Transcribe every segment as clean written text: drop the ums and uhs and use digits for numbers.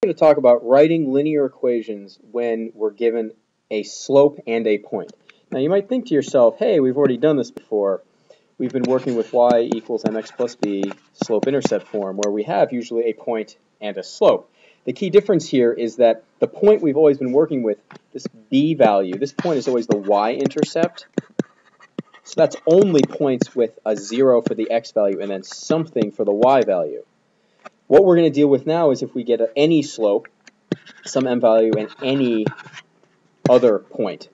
We're going to talk about writing linear equations when we're given a slope and a point. Now you might think to yourself, hey, we've already done this before. We've been working with y equals mx plus b slope-intercept form where we have usually a point and a slope. The key difference here is that the point we've always been working with, this b value, this point is always the y-intercept. So that's only points with a 0 for the x value and then something for the y value. What we're going to deal with now is if we get any slope, some m value, and any other point,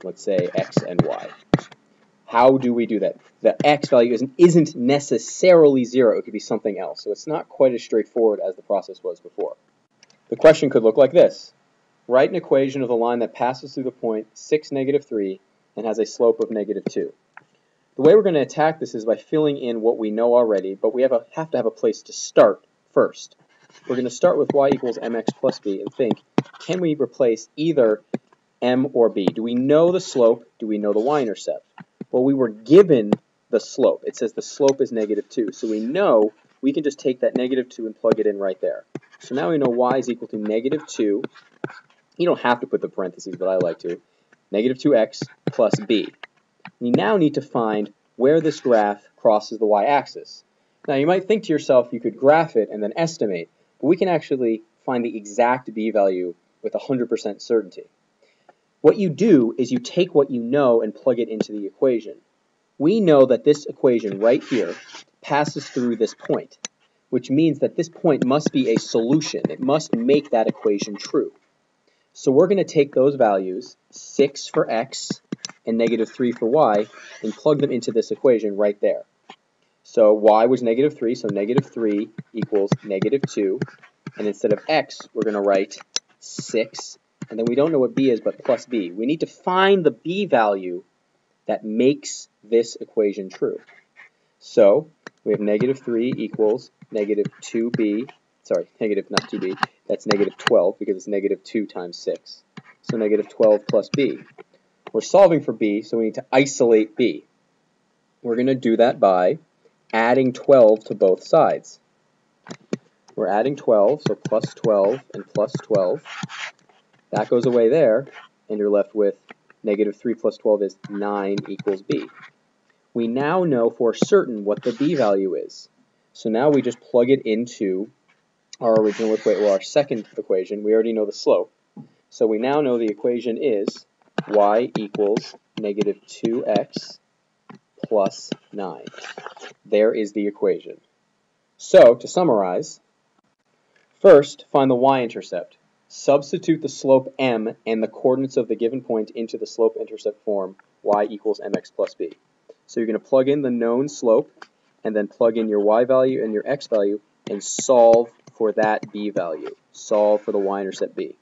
let's say x and y. How do we do that? The x value isn't necessarily 0. It could be something else. So it's not quite as straightforward as the process was before. The question could look like this. Write an equation of the line that passes through the point 6, -3 and has a slope of -2. The way we're going to attack this is by filling in what we know already, but we have to have a place to start first. We're going to start with y equals mx plus b and think, can we replace either m or b? Do we know the slope? Do we know the y-intercept? Well, we were given the slope. It says the slope is -2, so we know we can just take that -2 and plug it in right there. So now we know y is equal to -2. You don't have to put the parentheses, but I like to. -2x plus b. We now need to find where this graph crosses the y-axis. Now you might think to yourself you could graph it and then estimate, but we can actually find the exact b value with 100% certainty. What you do is you take what you know and plug it into the equation. We know that this equation right here passes through this point, which means that this point must be a solution. It must make that equation true. So we're going to take those values, 6 for x and -3 for y, and plug them into this equation right there. So y was -3, so -3 equals -2, and instead of x, we're going to write 6, and then we don't know what b is, but plus b. We need to find the b value that makes this equation true. So we have -3 equals -2b, sorry, not 2b, that's -12 because it's -2 times 6. So -12 plus b. We're solving for b, so we need to isolate b. We're going to do that by adding 12 to both sides. We're adding 12, so plus 12 and plus 12. That goes away there, and you're left with -3 plus 12 is 9 equals b. We now know for certain what the b value is. So now we just plug it into our original equation, well, our second equation. We already know the slope. So we now know the equation is y equals -2x plus 9. There is the equation. So, to summarize, first, find the y-intercept. Substitute the slope m and the coordinates of the given point into the slope-intercept form y equals mx plus b. So you're going to plug in the known slope and then plug in your y value and your x value and solve for that b value. Solve for the y-intercept b.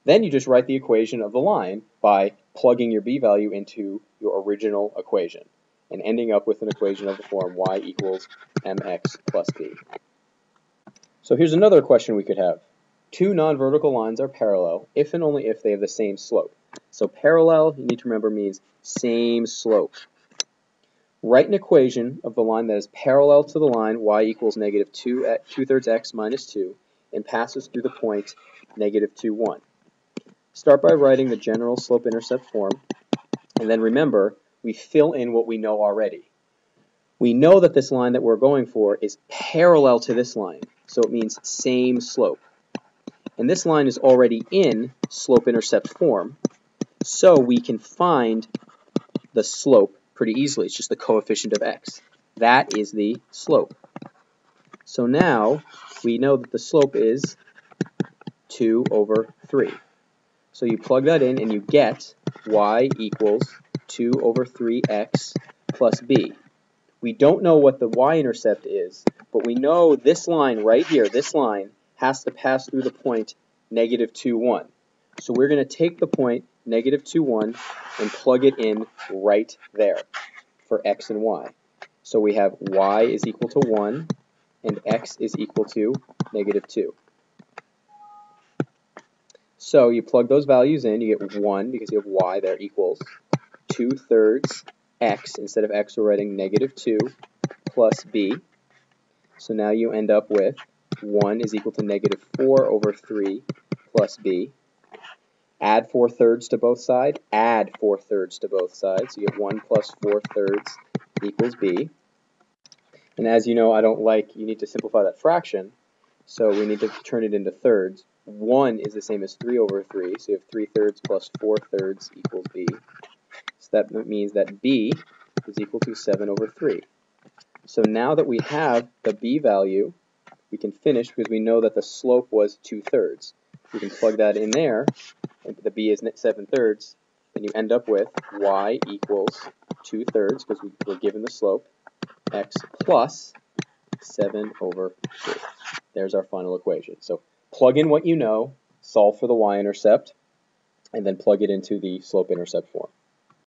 Then you just write the equation of the line by plugging your b value into your original equation and ending up with an equation of the form y equals mx plus b. So here's another question we could have. Two non-vertical lines are parallel if and only if they have the same slope. So parallel, you need to remember, means same slope. Write an equation of the line that is parallel to the line y equals -2/3 x minus 2 and passes through the point -2, 1. Start by writing the general slope-intercept form, and then remember, we fill in what we know already. We know that this line that we're going for is parallel to this line, so it means same slope. And this line is already in slope-intercept form, so we can find the slope pretty easily. It's just the coefficient of x. That is the slope. So now we know that the slope is 2/3. So you plug that in and you get y equals 2/3x plus b. We don't know what the y-intercept is, but we know this line right here, this line, has to pass through the point -2, 1. So we're going to take the point -2, 1 and plug it in right there for x and y. So we have y is equal to 1 and x is equal to -2. So you plug those values in, you get 1 because you have y there equals 2/3 x. Instead of x, we're writing -2 plus b. So now you end up with 1 is equal to negative 4 over 3 plus b. Add 4/3 to both sides. Add 4/3 to both sides. So you get 1 plus 4/3 equals b. And as you know, you need to simplify that fraction. So we need to turn it into thirds. 1 is the same as 3 over 3. So you have 3/3 plus 4/3 equals b. So that means that b is equal to 7 over 3. So now that we have the b value, we can finish because we know that the slope was 2/3. We can plug that in there, and the b is 7/3, and you end up with y equals 2/3 because we're given the slope, x plus 7 over 3. There's our final equation. So plug in what you know, solve for the y-intercept, and then plug it into the slope-intercept form.